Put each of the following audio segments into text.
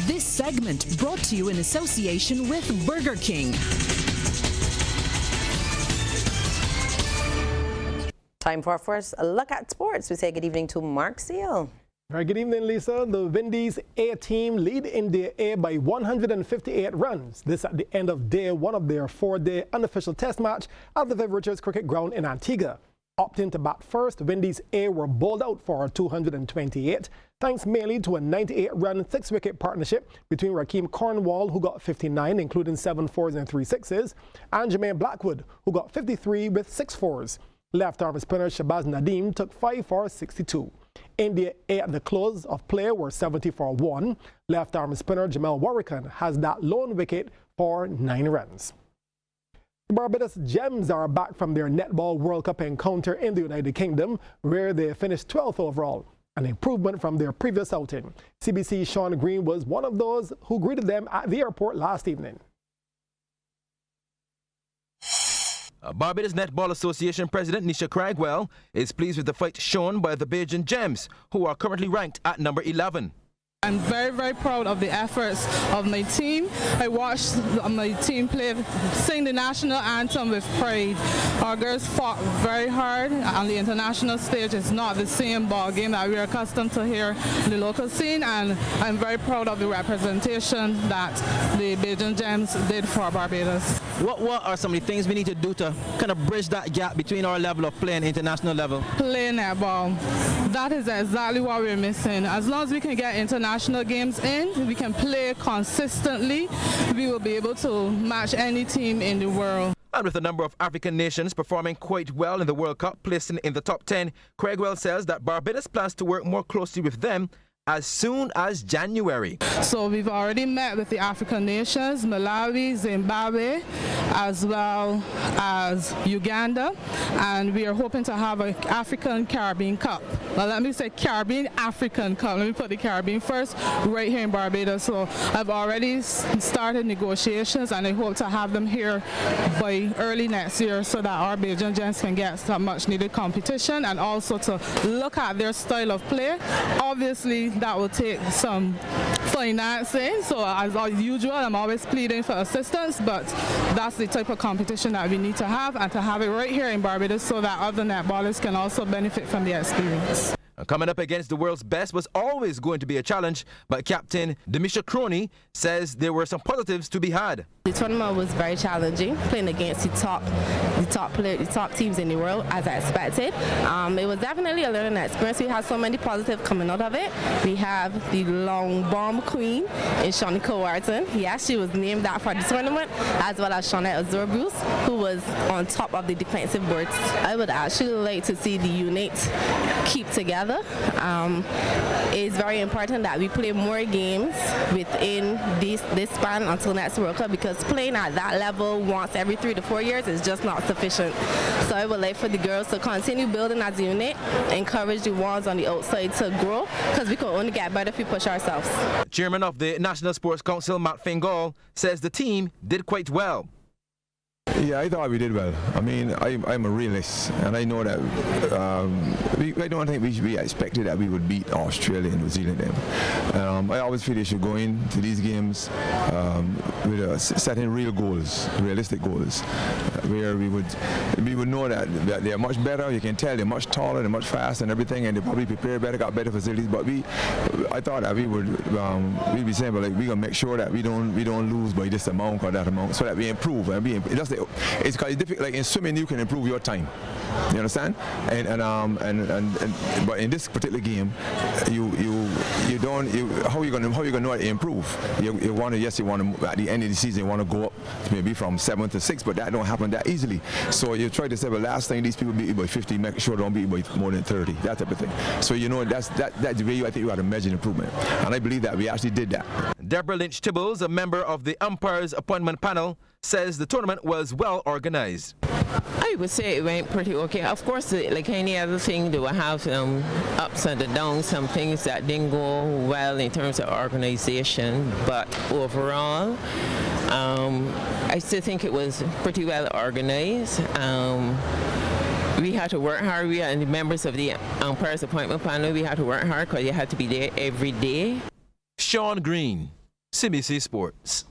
This segment brought to you in association with Burger King. Time for our first look at sports. We say good evening to Mark Seal. Very good evening, Lisa. The Windies A team lead India A by 158 runs. This at the end of day one of their 4-day unofficial test match at the Viv Richards Cricket Ground in Antigua. Opting to bat first, Windies A were bowled out for 228, thanks mainly to a 98-run 6-wicket partnership between Rakeem Cornwall, who got 59, including 7 fours and 3 sixes, and Jermaine Blackwood, who got 53 with 6 fours. Left-arm spinner Shabazz Nadeem took 5 for 62. India A at the close of play were 70 for 1. Left-arm spinner Jamal Warrican has that lone wicket for 9 runs. The Barbados Gems are back from their Netball World Cup encounter in the United Kingdom, where they finished 12th overall, an improvement from their previous outing. CBC's Sean Green was one of those who greeted them at the airport last evening. Barbados Netball Association President Nisha Cragwell is pleased with the fight shown by the Bajan Gems, who are currently ranked at number 11. I'm very, very proud of the efforts of my team. I watched my team play, sing the national anthem with pride. Our girls fought very hard on the international stage. It's not the same ball game that we're accustomed to here in the local scene, and I'm very proud of the representation that the Bajan Gems did for Barbados. What are some of the things we need to do to kind of bridge that gap between our level of play and international level? Play netball. That is exactly what we're missing. As long as we can get international games in, we can play consistently, we will be able to match any team in the world. And with a number of African nations performing quite well in the World Cup, placing in the top 10, Craigswell says that Barbados plans to work more closely with them as soon as January. So we've already met with the African nations, Malawi, Zimbabwe, as well as Uganda, and we are hoping to have an African Caribbean Cup. Well, let me say Caribbean African Cup. Let me put the Caribbean first, right here in Barbados. So I've already started negotiations, and I hope to have them here by early next year so that our Bajan Gems can get some much needed competition and also to look at their style of play. Obviously, that will take some financing, so as usual I'm always pleading for assistance, but that's the type of competition that we need to have, and to have it right here in Barbados so that other netballers can also benefit from the experience. Coming up against the world's best was always going to be a challenge, but Captain Demisha Croney says there were some positives to be had. The tournament was very challenging, playing against the top teams in the world, as I expected. It was definitely a learning experience. We had so many positives coming out of it. We have the long bomb queen in Shanika Wharton. Yes, she was named that for the tournament, as well as Shawnette Azor-Bruce, who was on top of the defensive boards. I would actually like to see the unit keep together. It's very important that we play more games within this span until next World Cup, because playing at that level once every 3 to 4 years is just not sufficient. So I would like for the girls to continue building as a unit, encourage the ones on the outside to grow, because we can only get better if we push ourselves. Chairman of the National Sports Council, Matt Fingal, says the team did quite well. Yeah, I thought we did well. I mean, I'm a realist, and I know that I don't think we expected that we would beat Australia and New Zealand. I always feel they should go into these games with setting real goals, realistic goals, where we would know that they are much better. You can tell they're much taller, they're much faster and everything, and they probably prepare better, got better facilities. But I thought that we'd be saying, but like, we gonna make sure that we don't lose by this amount or that amount, so that we improve. And it's kind of difficult. Like in swimming, you can improve your time. You understand? But in this particular game, you don't. How are you gonna know how to improve? You want to at the end of the season you want to go up maybe from 7 to 6, but that don't happen that easily. So you try to say, well, last time these people beat you by 50, make sure they don't beat you by more than 30, that type of thing. So that's the way I think you got to measure improvement, and I believe that we actually did that. Deborah Lynch Tibbles, a member of the umpires appointment panel, says the tournament was well organized. I would say it went pretty okay. Of course, like any other thing, they will have some ups and downs, some things that didn't go well in terms of organization, but overall, I still think it was pretty well organized. We had to work hard. We and the members of the umpires appointment panel, we had to work hard because you had to be there every day. Sean Green, CBC Sports.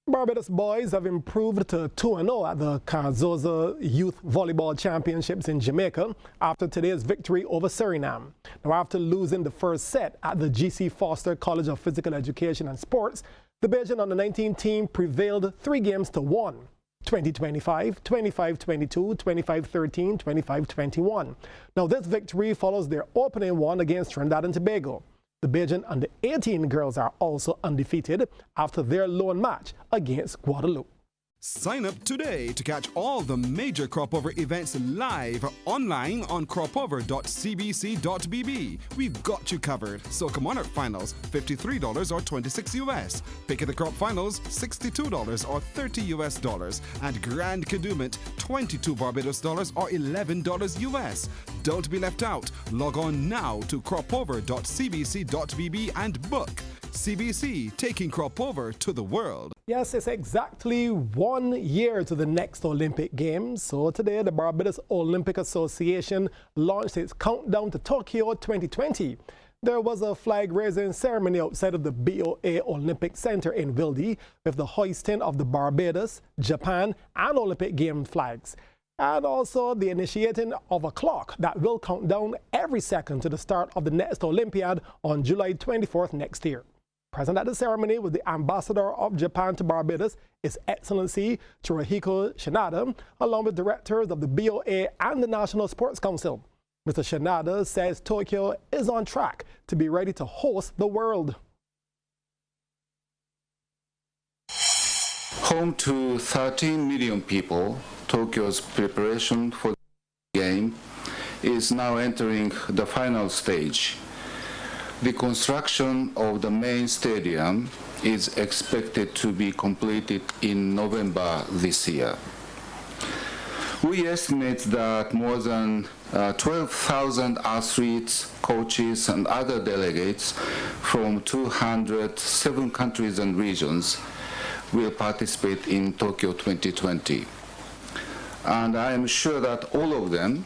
Barbados boys have improved to 2-0 at the Carzoza Youth Volleyball Championships in Jamaica after today's victory over Suriname. Now, after losing the first set at the G.C. Foster College of Physical Education and Sports, the Bajan under-19 team prevailed 3 games to 1. 20-25, 25-22, 25-13, 25-21. Now, this victory follows their opening one against Trinidad and Tobago. The Bajan under-18 girls are also undefeated after their lone match against Guadeloupe. Sign up today to catch all the major Cropover events live online on cropover.cbc.bb. We've got you covered. Soca Monarch Finals, $53 or $26 US. Pick of the Crop Finals, $62 or $30 US. And Grand Kadooment, $22 Barbados dollars or $11 US. Don't be left out. Log on now to cropover.cbc.bb and book. CBC, taking Cropover to the world. Yes, it's exactly 1 year to the next Olympic Games. So today, the Barbados Olympic Association launched its countdown to Tokyo 2020. There was a flag-raising ceremony outside of the BOA Olympic Center in Wilde with the hoisting of the Barbados, Japan, and Olympic Games flags. And also the initiating of a clock that will count down every second to the start of the next Olympiad on July 24th next year. Present at the ceremony was the Ambassador of Japan to Barbados, His Excellency Chirihiko Shinada, along with directors of the BOA and the National Sports Council. Mr. Shinada says Tokyo is on track to be ready to host the world. Home to 13 million people, Tokyo's preparation for the game is now entering the final stage. The construction of the main stadium is expected to be completed in November this year. We estimate that more than 12,000 athletes, coaches, and other delegates from 207 countries and regions will participate in Tokyo 2020. And I am sure that all of them,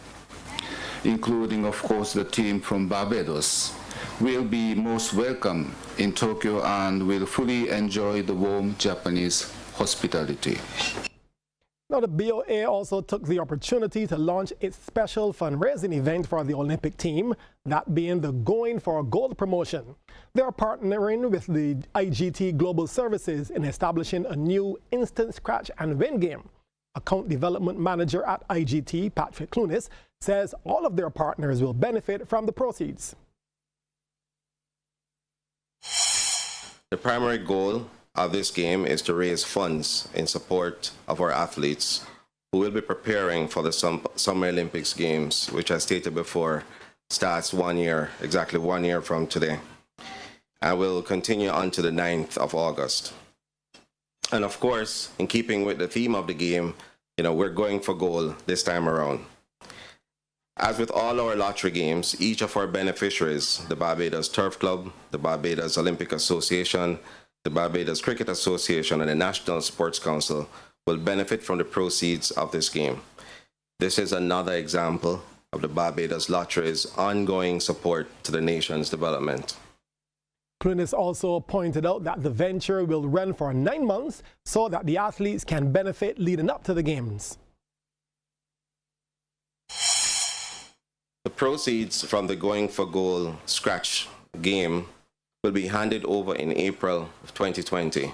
including, of course, the team from Barbados, will be most welcome in Tokyo and will fully enjoy the warm Japanese hospitality. Now, the BOA also took the opportunity to launch its special fundraising event for the Olympic team, that being the Going for Gold promotion. They are partnering with the IGT Global Services in establishing a new instant scratch and win game. Account Development Manager at IGT, Patrick Clunis, says all of their partners will benefit from the proceeds. The primary goal of this game is to raise funds in support of our athletes who will be preparing for the Summer Olympics Games, which I stated before, starts exactly 1 year from today, and will continue on to the 9th of August. And of course, in keeping with the theme of the game, we're going for gold this time around. As with all our lottery games, each of our beneficiaries, the Barbados Turf Club, the Barbados Olympic Association, the Barbados Cricket Association, and the National Sports Council will benefit from the proceeds of this game. This is another example of the Barbados Lottery's ongoing support to the nation's development. Clunis also pointed out that the venture will run for 9 months so that the athletes can benefit leading up to the games. The proceeds from the Going for Gold scratch game will be handed over in April of 2020,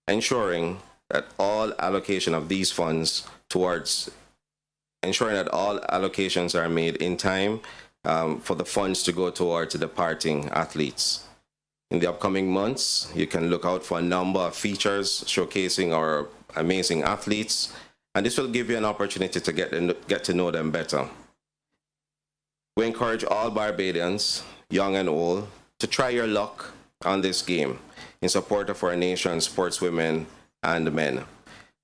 ensuring that all allocation of these funds ensuring that all allocations are made in time for the funds to go towards the departing athletes. In the upcoming months, you can look out for a number of features showcasing our amazing athletes, and this will give you an opportunity to get to know them better. We encourage all Barbadians, young and old, to try your luck on this game in support of our nation's sportswomen and men.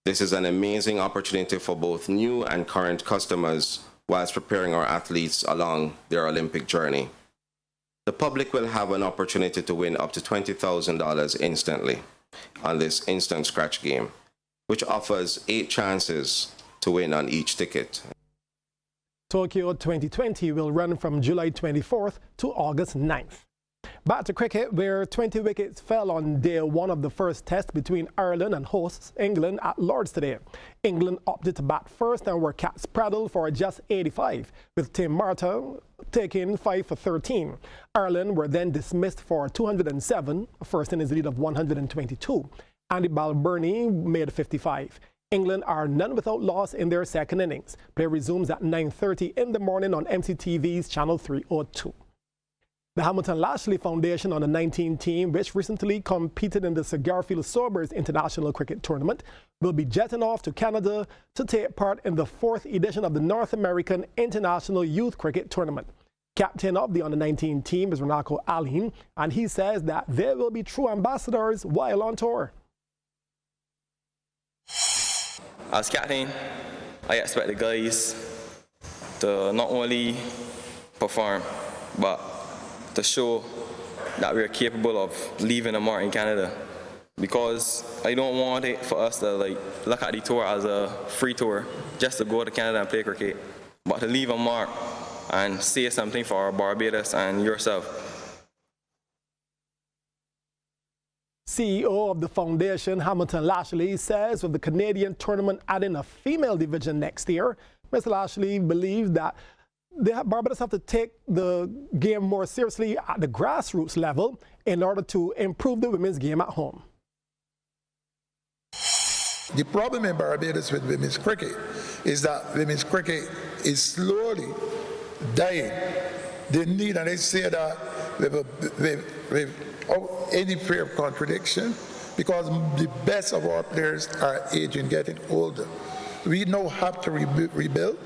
This is an amazing opportunity for both new and current customers whilst preparing our athletes along their Olympic journey. The public will have an opportunity to win up to $20,000 instantly on this instant scratch game, which offers 8 chances to win on each ticket. Tokyo 2020 will run from July 24th to August 9th. Back to cricket, where 20 wickets fell on day one of the first test between Ireland and hosts England at Lord's today. England opted to bat first and were cat-spraddled for just 85, with Tim Martin taking 5 for 13. Ireland were then dismissed for 207, a first innings lead of 122. Andy Balbirnie made 55. England are none without loss in their second innings. Play resumes at 9:30 in the morning on MCTV's Channel 302. The Hamilton Lashley Foundation on the 19 team, which recently competed in the Sir Garfield Sobers International Cricket Tournament, will be jetting off to Canada to take part in the 4th edition of the North American International Youth Cricket Tournament. Captain of the under-19 team is Renako Aline, and he says that they will be true ambassadors while on tour. As captain, I expect the guys to not only perform, but to show that we are capable of leaving a mark in Canada, because I don't want it for us to look at the tour as a free tour just to go to Canada and play cricket, but to leave a mark and say something for Barbados and yourself. CEO of the foundation, Hamilton Lashley, says with the Canadian tournament adding a female division next year, Mr. Lashley believes that Barbados have to take the game more seriously at the grassroots level in order to improve the women's game at home. The problem in Barbados with women's cricket is that women's cricket is slowly dying. They need, and they say that without any fear of contradiction, because the best of our players are aging, getting older. We now have to rebuild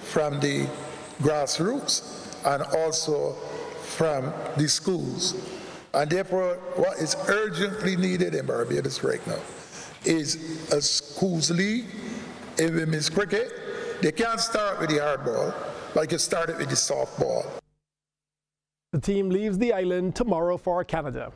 from the grassroots and also from the schools. And therefore, what is urgently needed in Barbados right now is a schools league in women's cricket. They can't start with the hardball like you started with the softball. The team leaves the island tomorrow for Canada.